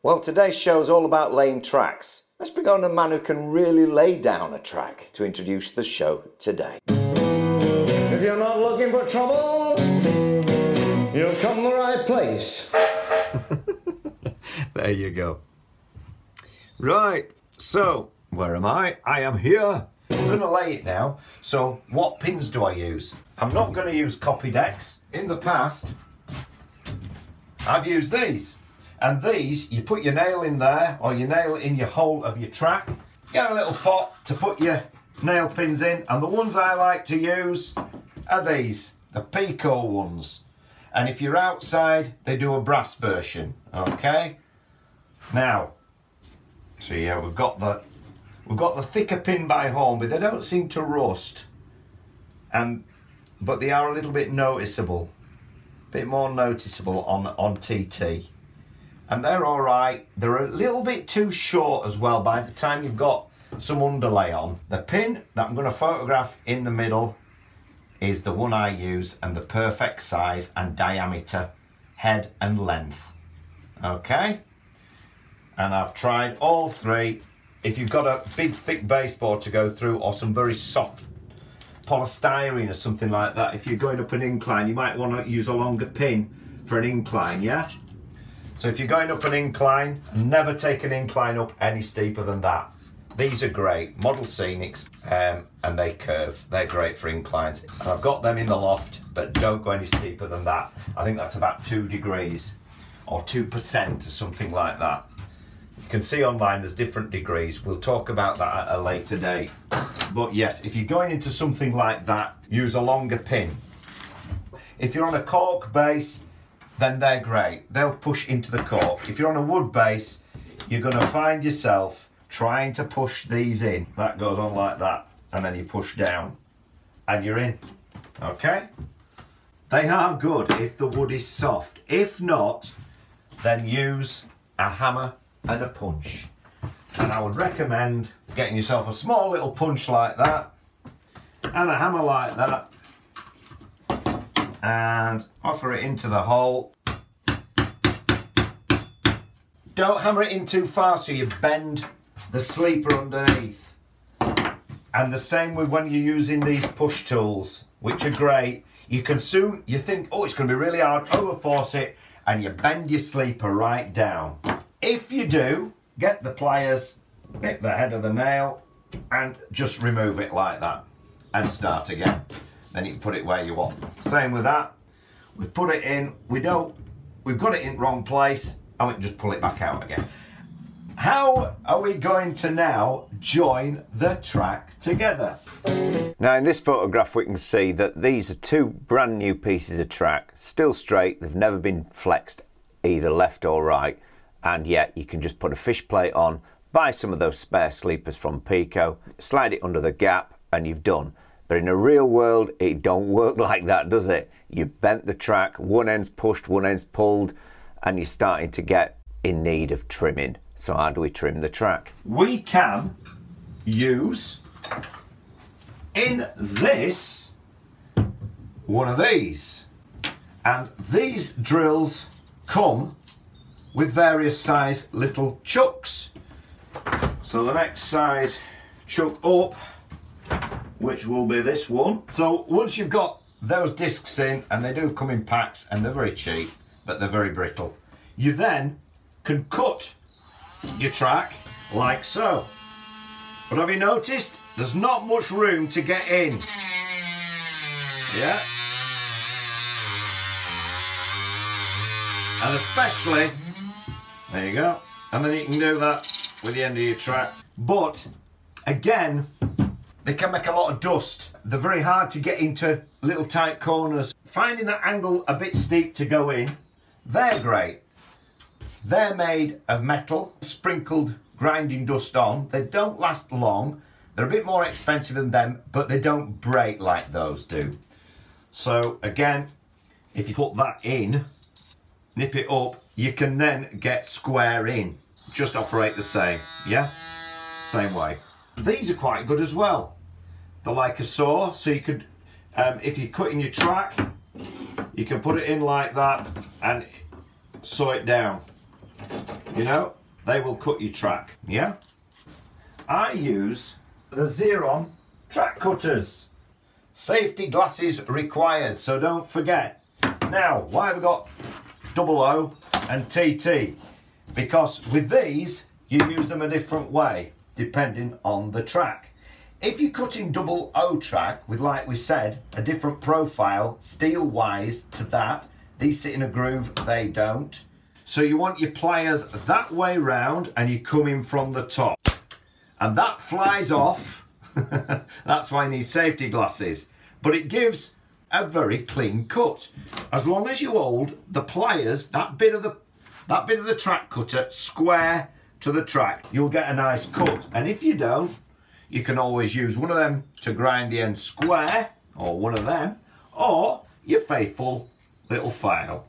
Well, today's show is all about laying tracks. Let's bring on a man who can really lay down a track to introduce the show today. If you're not looking for trouble, you've come the right place. There you go. Right, so where am I? I am here. I'm going to lay it now. So what pins do I use? I'm not going to use copy decks. In the past, I've used these. And these, you put your nail in there, or your nail in your hole of your track. Get a little pot to put your nail pins in. And the ones I like to use are these, the Peco ones. And if you're outside, they do a brass version, okay? Now, so yeah, we've got the thicker pin by Hornby. They don't seem to rust, but they are a little bit noticeable, a bit more noticeable on TT. And they're all right. They're a little bit too short as well by the time you've got some underlay on. The pin that I'm going to photograph in the middle is the one I use, and the perfect size and diameter, head and length. Okay? And I've tried all three. If you've got a big thick baseboard to go through, or some very soft polystyrene or something like that, if you're going up an incline, you might want to use a longer pin for an incline, yeah? So if you're going up an incline, never take an incline up any steeper than that. These are great, Model Scenics, and they curve. They're great for inclines. And I've got them in the loft, but don't go any steeper than that. I think that's about 2 degrees, or 2% or something like that. You can see online there's different degrees. We'll talk about that at a later date. But yes, if you're going into something like that, use a longer pin. If you're on a cork base, then they're great. They'll push into the cork. If you're on a wood base, you're going to find yourself trying to push these in. That goes on like that, and then you push down, and you're in. Okay? They are good if the wood is soft. If not, then use a hammer and a punch. And I would recommend getting yourself a small little punch like that, and a hammer like that, and offer it into the hole. Don't hammer it in too far so you bend the sleeper underneath. And the same with when you're using these push tools, which are great. You think, oh, it's going to be really hard, overforce it, and you bend your sleeper right down. If you do, get the pliers, pick the head of the nail, and just remove it like that, and start again. Then you can put it where you want. Same with that. We put it in, we've got it in wrong place, and we can just pull it back out again. How are we going to now join the track together? Now in this photograph we can see that these are 2 brand new pieces of track, still straight, they've never been flexed either left or right, and yet you can just put a fish plate on, buy some of those spare sleepers from Peco, slide it under the gap, and you've done. But in a real world, it don't work like that, does it? You bent the track, one end's pushed, one end's pulled, and you're starting to get in need of trimming. So how do we trim the track? We can use, in this, one of these. And these drills come with various size little chucks. So the next size chuck up, which will be this one. So once you've got those discs in, and they do come in packs, and they're very cheap, but they're very brittle, you then can cut your track like so. But have you noticed there's not much room to get in? Yeah. And especially, there you go, and then you can do that with the end of your track. But again, they can make a lot of dust. They're very hard to get into little tight corners. Finding that angle a bit steep to go in, they're great. They're made of metal, sprinkled grinding dust on. They don't last long. They're a bit more expensive than them, but they don't break like those do. So again, if you put that in, nip it up, you can then get square in. Just operate the same, yeah? Same way. These are quite good as well. They're like a saw, so you could, if you're cutting your track, you can put it in like that and saw it down. You know, they will cut your track, yeah? I use the Xuron track cutters. Safety glasses required, so don't forget. Now, why have I got 00 and TT? Because with these, you use them a different way, depending on the track. If you're cutting 00 track with, like we said, a different profile, steel-wise to that, these sit in a groove, they don't. So you want your pliers that way round and you come in from the top. And that flies off. That's why you need safety glasses. But it gives a very clean cut. As long as you hold the pliers, that bit of the track cutter square to the track, you'll get a nice cut. And if you don't, you can always use one of them to grind the end square, or one of them, or your faithful little file,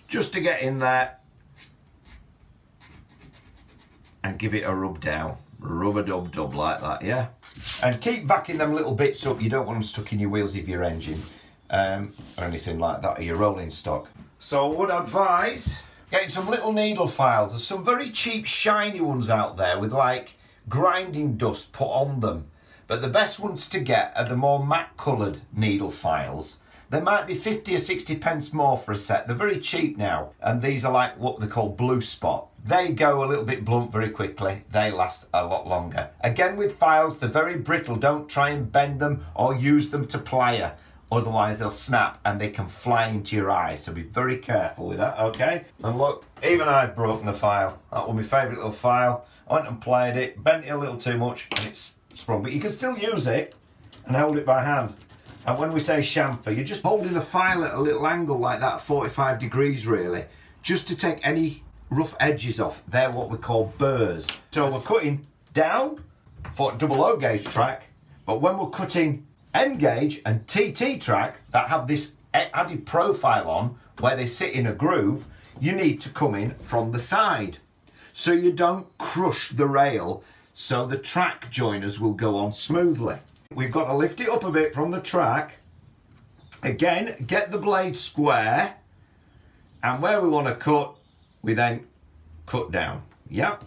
just to get in there and give it a rub down. Rub-a-dub-dub like that, yeah? And keep backing them little bits up. You don't want them stuck in your wheels of your engine or anything like that, or your rolling stock. So I would advise getting some little needle files. There's some very cheap shiny ones out there with like grinding dust put on them. But the best ones to get are the more matte coloured needle files. They might be 50 or 60 pence more for a set. They're very cheap now. And these are like what they call blue spot. They go a little bit blunt very quickly. They last a lot longer. Again, with files, they're very brittle. Don't try and bend them or use them to plier. Otherwise, they'll snap and they can fly into your eye. So be very careful with that, okay? And look, even I've broken the file. That was my favourite little file. I went and plied it, bent it a little too much, and it's sprung. But you can still use it and hold it by hand. And when we say chamfer, you're just holding the file at a little angle like that, 45 degrees really, just to take any rough edges off. They're what we call burrs. So we're cutting down for 00 gauge track, but when we're cutting N gauge and TT track that have this added profile on where they sit in a groove, you need to come in from the side so you don't crush the rail, so the track joiners will go on smoothly. We've got to lift it up a bit from the track. Again, get the blade square, and where we want to cut, we then cut down. Yep.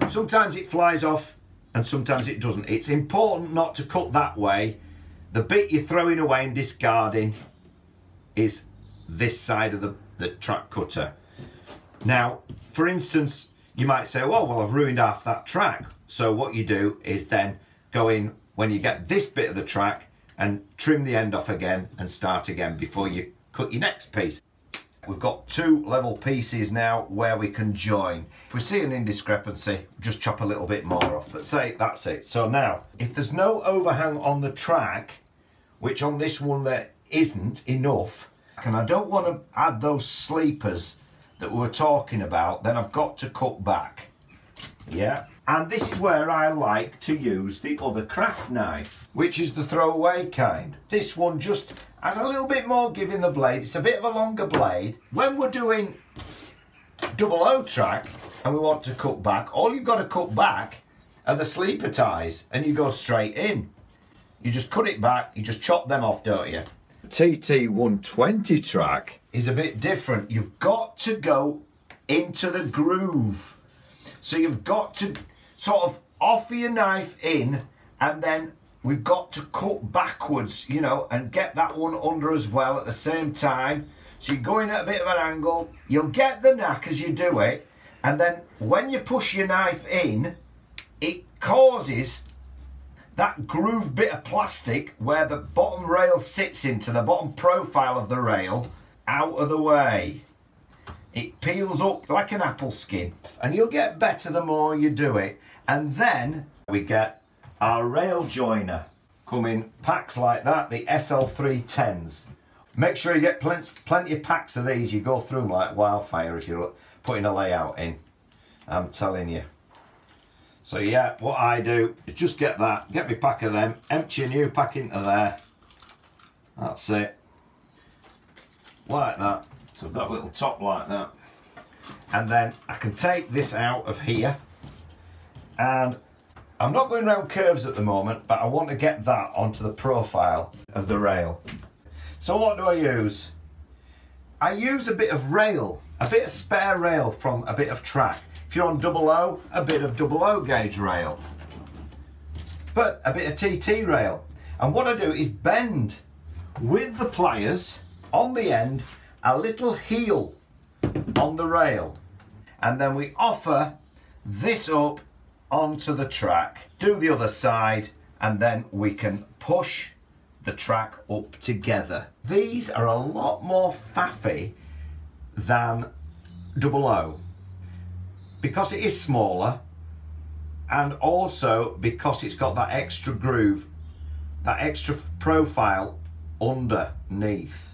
Sometimes it flies off and sometimes it doesn't. It's important not to cut that way. The bit you're throwing away and discarding is this side of the track cutter. Now, for instance, you might say, well, I've ruined half that track. So what you do is then go in when you get this bit of the track and trim the end off again and start again before you cut your next piece. We've got two level pieces now where we can join. If we see an indiscrepancy, just chop a little bit more off, but say that's it. So now, if there's no overhang on the track, which on this one there isn't enough, and I don't want to add those sleepers that we were talking about, then I've got to cut back. Yeah, and this is where I like to use the other craft knife, which is the throwaway kind. This one just has a little bit more give in the blade. It's a bit of a longer blade. When we're doing 00 track and we want to cut back, all you've got to cut back are the sleeper ties and you go straight in. You just cut it back, you just chop them off, don't you? TT 120 track is a bit different. You've got to go into the groove. So you've got to sort of offer your knife in, and then we've got to cut backwards, you know, and get that one under as well at the same time. So you're going at a bit of an angle. You'll get the knack as you do it, and then when you push your knife in, it causes that groove bit of plastic where the bottom rail sits into the bottom profile of the rail out of the way. It peels up like an apple skin, and you'll get better the more you do it. And then we get our rail joiner. Come in packs like that, the SL310s. Make sure you get plenty of packs of these. You go through them like wildfire if you're putting a layout in. I'm telling you. So yeah, what I do is just get that, get me pack of them, empty a new pack into there. That's it. Like that. So I've got a little top like that. And then I can take this out of here. And I'm not going around curves at the moment, but I want to get that onto the profile of the rail. So what do I use? I use a bit of rail a bit of spare rail from a bit of track. If you're on 00, a bit of 00 gauge rail, but a bit of TT rail. And what I do is bend with the pliers on the end a little heel on the rail, and then we offer this up onto the track, do the other side, and then we can push the track up together. These are a lot more faffy than 00 because it is smaller, and also because it's got that extra groove, that extra profile underneath.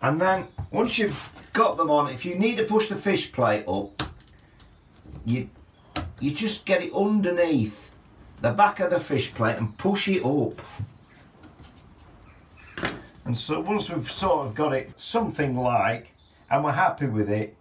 And then once you've got them on, if you need to push the fish plate up, you just get it underneath the back of the fish plate and push it up. And so once we've sort of got it something like, and we're happy with it,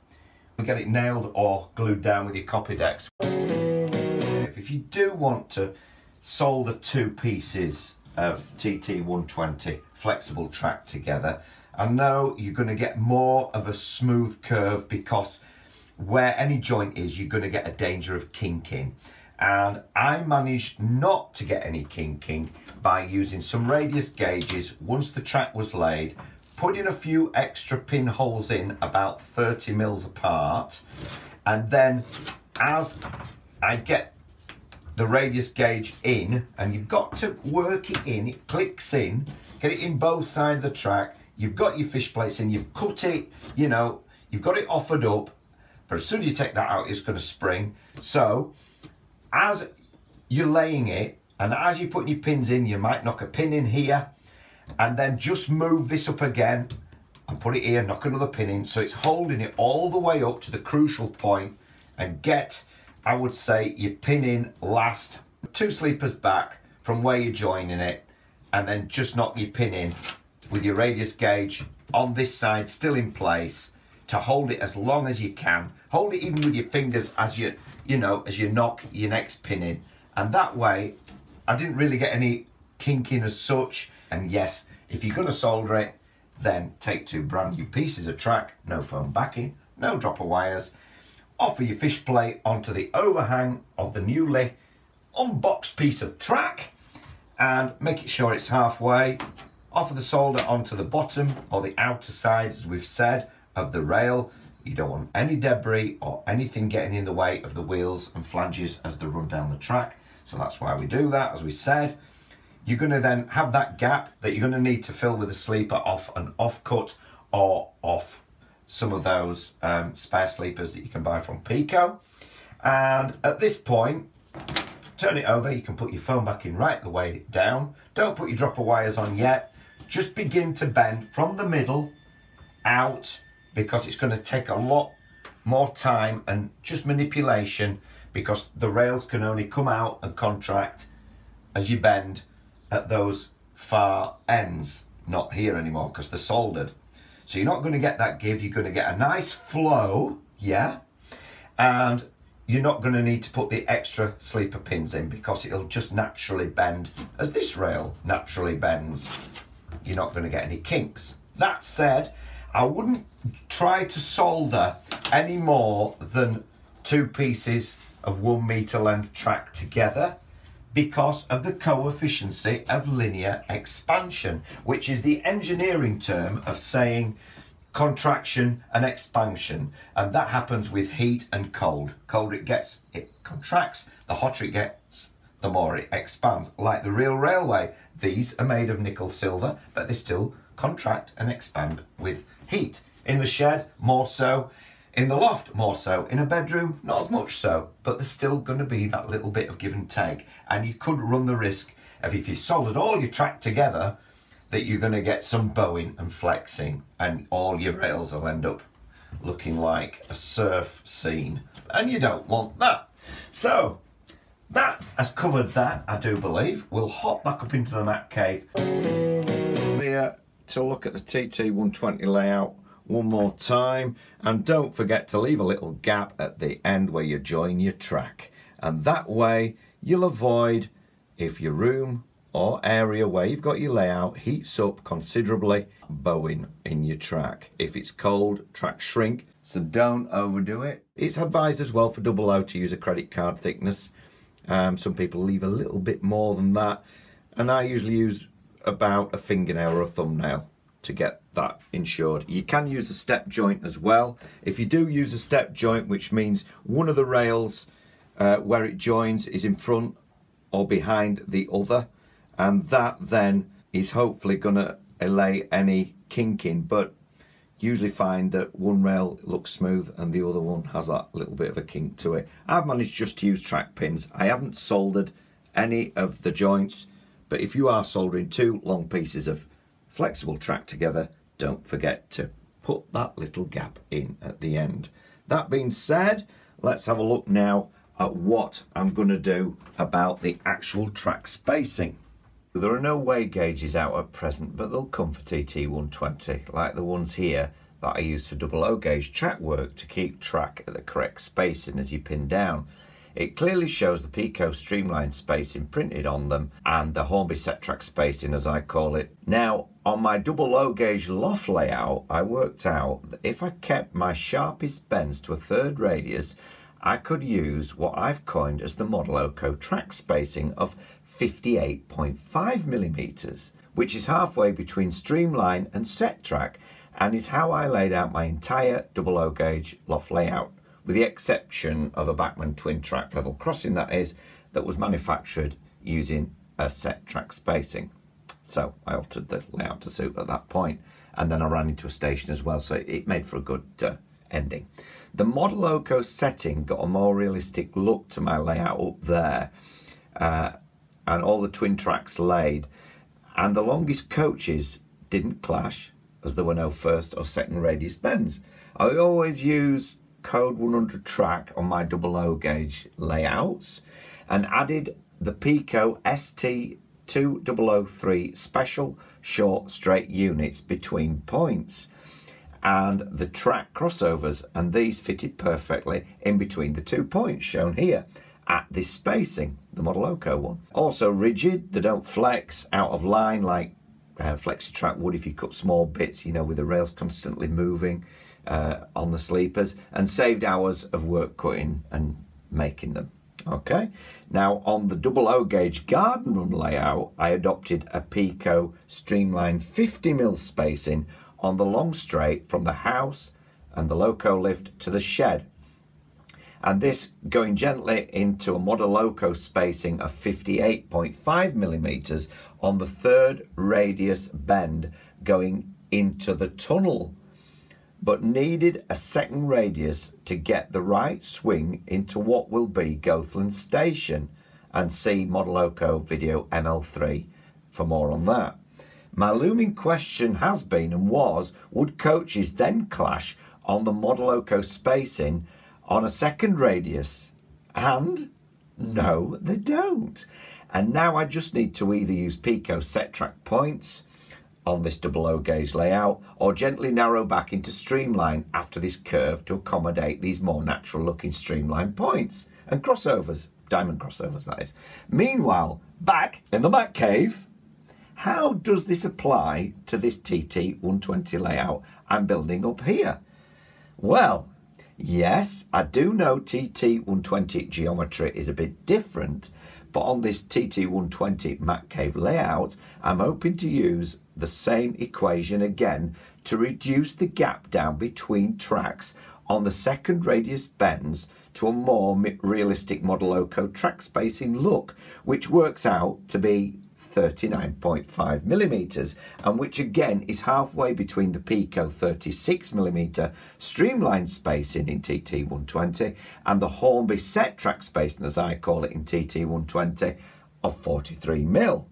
we get it nailed or glued down with your copy decks. If you do want to solder two pieces of TT120 flexible track together, I know you're going to get more of a smooth curve, because where any joint is, you're going to get a danger of kinking. And I managed not to get any kinking by using some radius gauges once the track was laid, putting a few extra pinholes in about 30 mils apart, and then as I get the radius gauge in, and you've got to work it in, it clicks in, get it in both sides of the track, you've got your fish plates in, you've cut it, you know, you've got it offered up, but as soon as you take that out, it's going to spring. So as you're laying it, and as you're putting your pins in, you might knock a pin in here, and then just move this up again and put it here, knock another pin in, so it's holding it all the way up to the crucial point, and get, I would say, your pin in last 2 sleepers back from where you're joining it, and then just knock your pin in with your radius gauge on this side still in place to hold it as long as you can. Hold it even with your fingers as you knock your next pin in, and that way I didn't really get any kinking as such. And yes, if you're going to solder it, then take 2 brand new pieces of track, no foam backing, no dropper wires, offer your fish plate onto the overhang of the newly unboxed piece of track, and make it sure it's halfway. Offer the solder onto the bottom or the outer side, as we've said, of the rail. You don't want any debris or anything getting in the way of the wheels and flanges as they run down the track. So that's why we do that, as we said. You're going to then have that gap that you're going to need to fill with a sleeper off an offcut, or off some of those spare sleepers that you can buy from Peco. And at this point, turn it over. You can put your foam back in right the way down. Don't put your dropper wires on yet. Just begin to bend from the middle out, because it's going to take a lot more time and just manipulation, because the rails can only come out and contract as you bend at those far ends, not here anymore because they're soldered. So you're not going to get that give, you're going to get a nice flow, yeah, and you're not going to need to put the extra sleeper pins in, because it'll just naturally bend as this rail naturally bends. You're not going to get any kinks. That said, I wouldn't try to solder any more than 2 pieces of 1 meter length track together, because of the coefficient of linear expansion, which is the engineering term of saying contraction and expansion, and that happens with heat and cold. Colder it gets, it contracts. The hotter it gets, the more it expands. Like the real railway, these are made of nickel silver, but they still contract and expand with heat. In the shed, more so. In the loft, more so. In a bedroom, not as much so, but there's still going to be that little bit of give and take. And you could run the risk of, if you soldered all your track together, that you're going to get some bowing and flexing, and all your rails will end up looking like a surf scene. And you don't want that. So, that has covered that, I do believe. We'll hop back up into the Mac cave here to look at the TT120 layout one more time, and don't forget to leave a little gap at the end where you join your track, and that way you'll avoid, if your room or area where you've got your layout heats up considerably, bowing in your track. If it's cold, track shrink, so don't overdo it. It's advised as well for double O to use a credit card thickness. Some people leave a little bit more than that, and I usually use about a fingernail or a thumbnail to get that ensured. You can use a step joint as well. If you do use a step joint, which means one of the rails where it joins is in front or behind the other, and that then is hopefully going to allay any kinking, but usually find that one rail looks smooth and the other one has that little bit of a kink to it. I've managed just to use track pins. I haven't soldered any of the joints, but if you are soldering two long pieces of flexible track together, don't forget to put that little gap in at the end. That being said, let's have a look now at what I'm going to do about the actual track spacing. There are no weigh gauges out at present, but they'll come for TT120, like the ones here that I use for double O gauge track work to keep track at the correct spacing as you pin down. It clearly shows the Peco Streamline spacing printed on them and the Hornby set track spacing, as I call it. Now, on my double O gauge loft layout, I worked out that if I kept my sharpest bends to a third radius, I could use what I've coined as the Modeloco track spacing of 58.5 millimeters, which is halfway between Streamline and set track, and is how I laid out my entire double O gauge loft layout, with the exception of a Bachmann twin track level crossing, that is, that was manufactured using a set track spacing. So I altered the layout to suit at that point, and then I ran into a station as well, so it made for a good ending. The Modeloco setting got a more realistic look to my layout up there, and all the twin tracks laid, and the longest coaches didn't clash as there were no first or second radius bends. I always use code 100 track on my double O gauge layouts, and added the Peco ST2003 special short straight units between points and the track crossovers, and these fitted perfectly in between the 2 points shown here at this spacing, the Modeloco one. Also rigid, they don't flex out of line like flexi-track would if you cut small bits, you know, with the rails constantly moving on the sleepers, and saved hours of work cutting and making them. Okay, now on the double O gauge garden run layout, I adopted a Peco Streamline 50mm spacing on the long straight from the house and the loco lift to the shed, and this going gently into a Modeloco spacing of 58.5 millimeters on the third radius bend going into the tunnel, but needed a second radius to get the right swing into what will be Goathland Station, and see Modeloco video ML3 for more on that. My looming question has been and was, would coaches then clash on the Modeloco spacing on a second radius? And no, they don't. And now I just need to either use Peco set track points on this double O gauge layout, or gently narrow back into Streamline after this curve to accommodate these more natural looking Streamline points and crossovers, diamond crossovers that is. Meanwhile, back in the Mac cave, how does this apply to this TT120 layout I'm building up here? Well, yes, I do know TT120 geometry is a bit different, but on this TT120 Mac cave layout, I'm hoping to use the same equation again to reduce the gap down between tracks on the second radius bends to a more realistic Modeloco track spacing look, which works out to be 39.5 millimeters, and which again is halfway between the Peco 36mm Streamline spacing in TT120 and the Hornby set track spacing, as I call it, in TT120 of 43mm.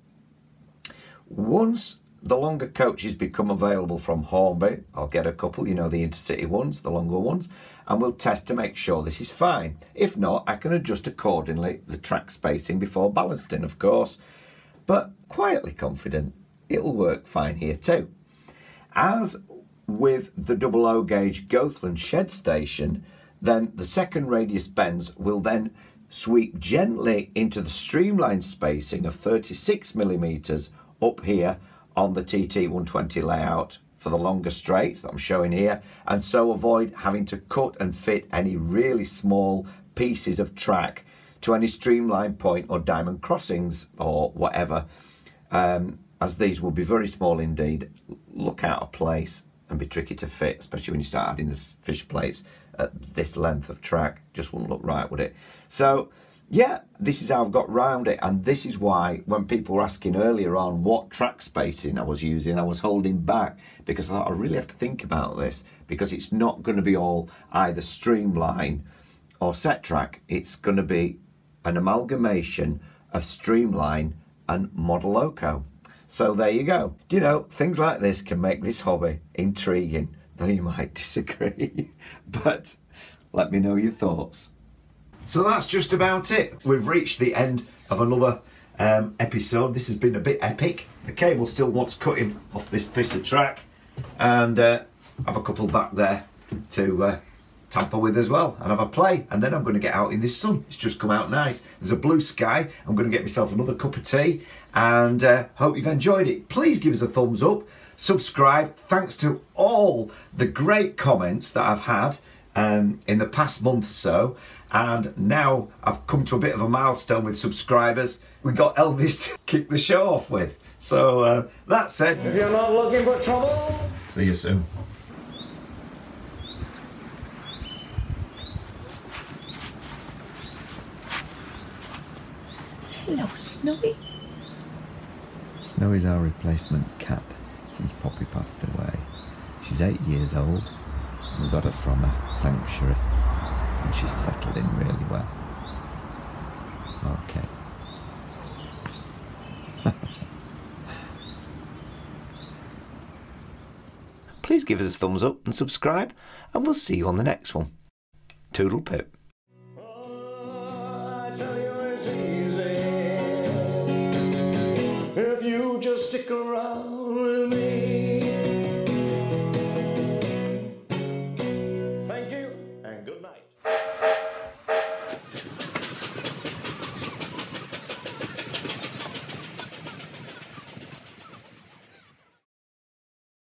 Once the longer coaches become available from Hornby, I'll get a couple, you know, the intercity ones, the longer ones, and we'll test to make sure this is fine. If not, I can adjust accordingly the track spacing before ballasting, of course, but quietly confident it'll work fine here too. As with the double O gauge Goathland shed station, then the second radius bends will then sweep gently into the Streamline spacing of 36mm up here on the TT120 layout for the longer straights that I'm showing here, and so avoid having to cut and fit any really small pieces of track to any streamline point or diamond crossings or whatever, as these will be very small indeed, look out of place and be tricky to fit, especially when you start adding the fish plates at this length of track. Just wouldn't look right, would it? So yeah, this is how I've got round it, and this is why when people were asking earlier on what track spacing I was using, I was holding back, because I thought I really have to think about this, because it's not going to be all either Streamline or set track. It's going to be an amalgamation of Streamline and Modeloco. So there you go. Do you know, things like this can make this hobby intriguing, though you might disagree. But let me know your thoughts. So that's just about it. We've reached the end of another episode. This has been a bit epic. The cable still wants cutting off this piece of track, and I've a couple back there to tamper with as well, and have a play, and then I'm going to get out in this sun. It's just come out nice. There's a blue sky. I'm going to get myself another cup of tea, and hope you've enjoyed it. Please give us a thumbs up, subscribe. Thanks to all the great comments that I've had in the past month or so, and now I've come to a bit of a milestone with subscribers. We got Elvis to kick the show off with. So that said, If you're not looking for trouble, see you soon. Hello, Snowy. Snowy's our replacement cat since Poppy passed away. She's 8 years old. We got her from a sanctuary, and she's settled in really well. Okay. Please give us a thumbs up and subscribe, and we'll see you on the next one. Toodle pip. I tell you it's easy if you just stick around.